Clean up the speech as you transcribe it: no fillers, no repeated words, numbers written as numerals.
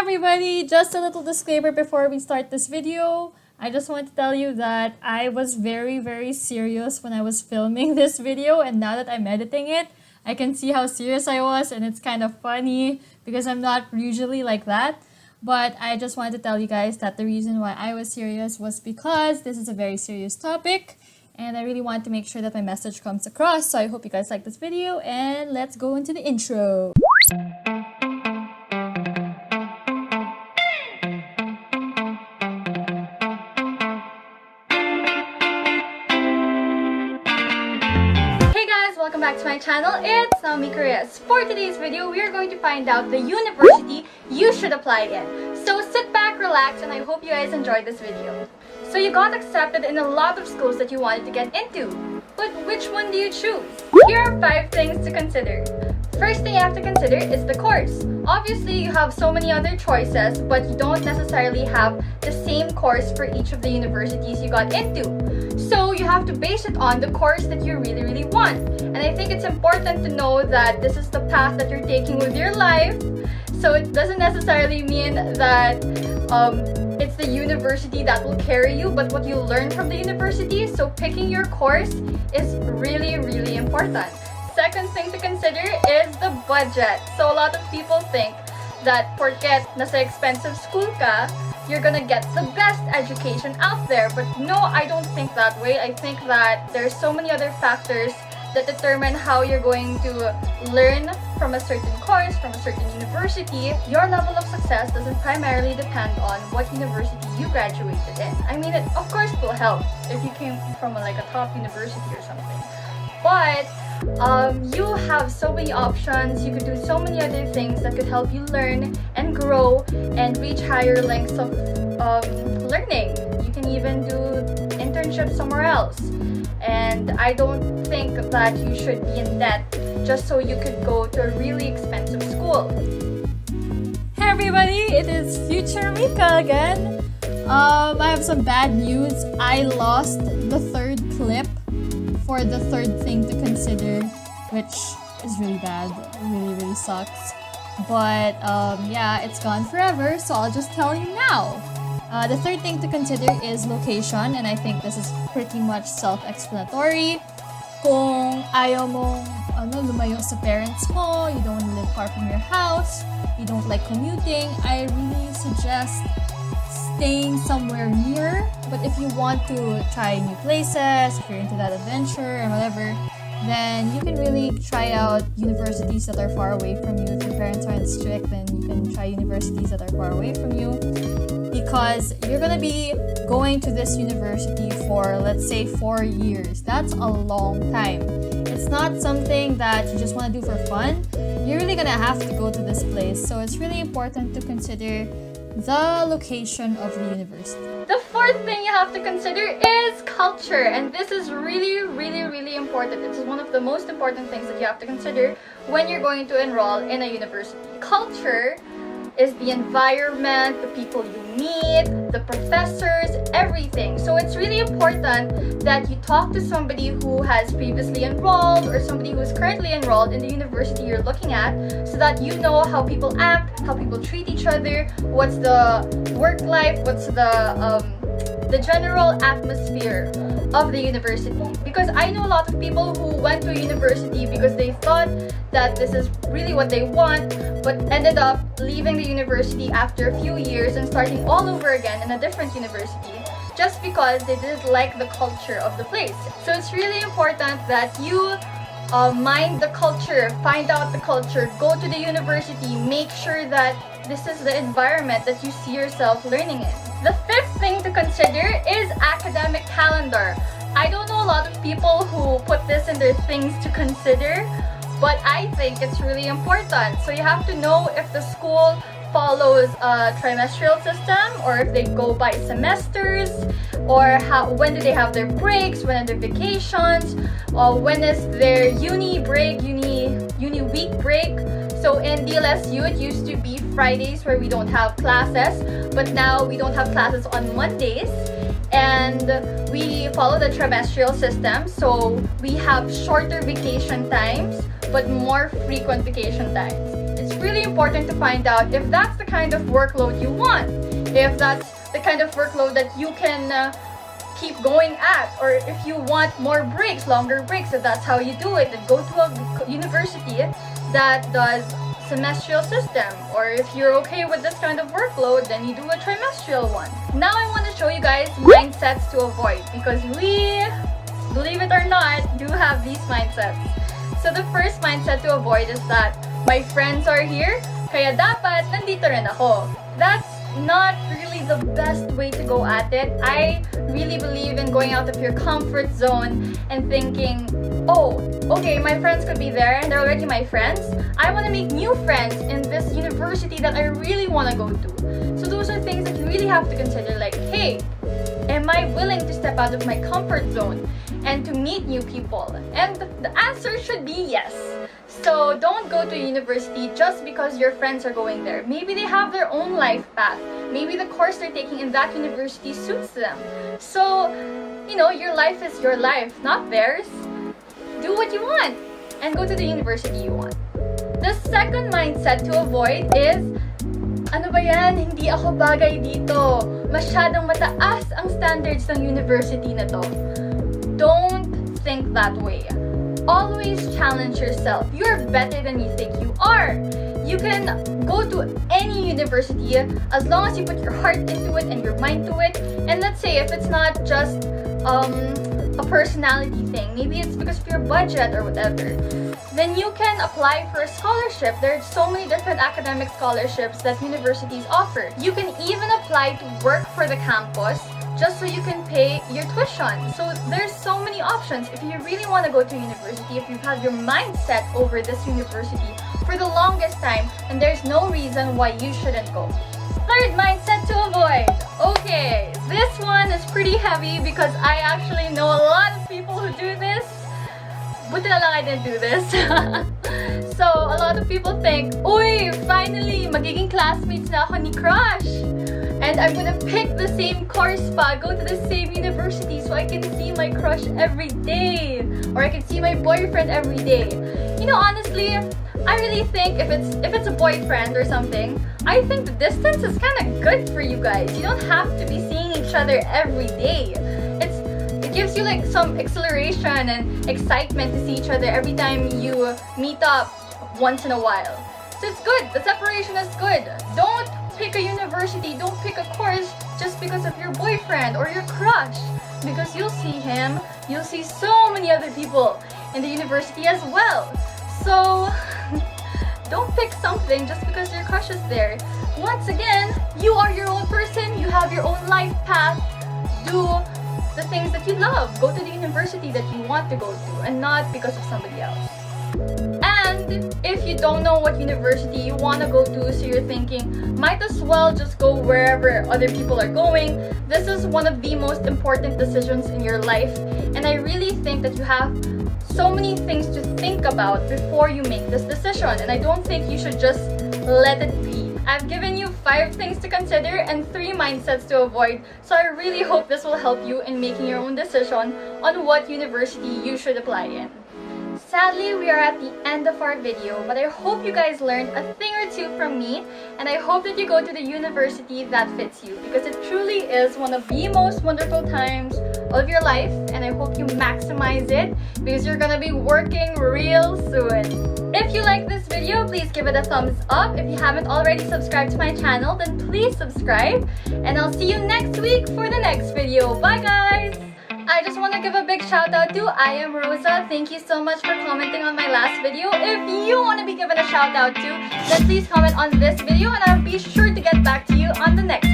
everybody! Just a little disclaimer before we start this video. I just want to tell you that I was very serious when I was filming this video, and now that I'm editing it, I can see how serious I was, and it's kind of funny because I'm not usually like that. But I just wanted to tell you guys that the reason why I was serious was because this is a very serious topic, and I really want to make sure that my message comes across. So I hope you guys like this video, and let's go into the intro. Welcome back to my channel. It's Mika Reyes. For today's video, we are going to find out the university you should apply in. So sit back, relax, and I hope you guys enjoyed this video. So you got accepted in a lot of schools that you wanted to get into. But which one do you choose? Here are 5 things to consider. First thing you have to consider is the course. Obviously, you have so many other choices, but you don't necessarily have the same course for each of the universities you got into. So you have to base it on the course that you really want. And I think it's important to know that this is the path that you're taking with your life. So it doesn't necessarily mean that it's the university that will carry you, but what you learn from the university. So picking your course is really important. Second thing to consider is the budget. So a lot of people think that porket nasa expensive school ka, you're gonna get the best education out there. But no, I don't think that way. I think that there's so many other factors that determine how you're going to learn from a certain course, from a certain university. Your level of success doesn't primarily depend on what university you graduated in. I mean, it of course will help if you came from a top university or something. But you have so many options. You could do so many other things that could help you learn and grow and reach higher lengths of learning. You can even do internships somewhere else. And I don't think that you should be in debt just so you could go to a really expensive school. Hey everybody, it is Future Mika again. I have some bad news. I lost the 3rd clip for the 3rd thing to consider, which is really bad. It really sucks. But yeah, it's gone forever, so I'll just tell you now. The 3rd thing to consider is location, and I think this is pretty much self-explanatory. Kung ayaw mong lumayo sa parents mo, you don't want to live far from your house, you don't like commuting, I really suggest staying somewhere near. But if you want to try new places, if you're into that adventure and whatever, then you can really try out universities that are far away from you. If your parents aren't strict, then you can try universities that are far away from you, because you're gonna be going to this university for, let's say, 4 years. That's a long time. It's not something that you just want to do for fun. You're really gonna have to go to this place, so it's really important to consider the location of the university. The 4th thing you have to consider is culture, and this is really important. It is one of the most important things that you have to consider when you're going to enroll in a university. Culture is the environment, the people you meet, the professors, everything. So it's really important that you talk to somebody who has previously enrolled or somebody who is currently enrolled in the university you're looking at, so that you know how people act, how people treat each other, what's the work life, what's the general atmosphere of the university. Because I know a lot of people who went to university because they thought that this is really what they want, but ended up leaving the university after a few years and starting all over again in a different university just because they didn't like the culture of the place. So it's really important that you mind the culture, find out the culture, go to the university, make sure that this is the environment that you see yourself learning in. The 5th thing to consider is academic calendar. I don't know a lot of people who put this in their things to consider, but I think it's really important. So you have to know if the school follows a trimestral system, or if they go by semesters, or when do they have their breaks, when are their vacations, or when is their uni week break. So in DLSU, it used to be Fridays where we don't have classes, but now we don't have classes on Mondays. And we follow the trimestral system, so we have shorter vacation times but more frequent vacation times. It's really important to find out if that's the kind of workload you want, if that's the kind of workload that you can keep going at, or if you want more breaks, longer breaks, if that's how you do it, then go to a university that does semestrial system. Or if you're okay with this kind of workload, then you do a trimestral one. Now I want to show you guys mindsets to avoid, because we, believe it or not, do have these mindsets. So the first mindset to avoid is that my friends are here, kaya dapat nandito rin ako. That's not really the best way to go at it. I really believe in going out of your comfort zone and thinking, oh, okay, my friends could be there and they're already my friends. I want to make new friends in this university that I really want to go to. So those are things that you really have to consider, like, hey, am I willing to step out of my comfort zone and to meet new people? And the answer should be yes. So don't go to university just because your friends are going there. Maybe they have their own life path. Maybe the course they're taking in that university suits them. So, you know, your life is your life, not theirs. Do what you want and go to the university you want. The second mindset to avoid is, ano ba yan? Hindi ako bagay dito. Masyadong mataas ang standards ng university na to. Don't think that way. Always challenge yourself. You're better than you think you are. You can go to any university as long as you put your heart into it and your mind to it. And let's say if it's not just a personality thing, maybe it's because of your budget or whatever, then you can apply for a scholarship. There are so many different academic scholarships that universities offer. You can even apply to work for the campus just so you can pay your tuition. So there's so many options. If you really want to go to university, if you've had your mind set over this university for the longest time, then there's no reason why you shouldn't go. Third mindset to avoid. Okay, this one is pretty heavy because I actually know a lot of people who do this. Buti na lang I didn't do this. So a lot of people think, uy, finally, magiging classmates na ako ni crush. And I'm gonna pick the same course pa, go to the same university so I can see my crush every day. Or I can see my boyfriend every day. You know, honestly, I really think if it's a boyfriend or something, I think the distance is kind of good for you guys. You don't have to be seeing each other every day. It gives you like some exhilaration and excitement to see each other every time you meet up once in a while. So it's good. The separation is good. Don't pick a university, don't pick a course just because of your boyfriend or your crush. Because you'll see him, you'll see so many other people in the university as well. So don't pick something just because your crush is there. Once again, you are your own person, you have your own life path. Do the things that you love. Go to the university that you want to go to and not because of somebody else. And if you don't know what university you want to go to, so you're thinking, might as well just go wherever other people are going, this is one of the most important decisions in your life. And I really think that you have so many things to think about before you make this decision. And I don't think you should just let it be. I've given you 5 things to consider and 3 mindsets to avoid. So I really hope this will help you in making your own decision on what university you should apply in. Sadly, we are at the end of our video, but I hope you guys learned a thing or two from me, and I hope that you go to the university that fits you, because it truly is one of the most wonderful times of your life, and I hope you maximize it, because you're gonna be working real soon. If you like this video, please give it a thumbs up. If you haven't already subscribed to my channel, then please subscribe, and I'll see you next week for the next video. Bye guys! I just want to give a big shout out to I Am Rosa. Thank you so much for commenting on my last video. If you want to be given a shout out to, then please comment on this video and I'll be sure to get back to you on the next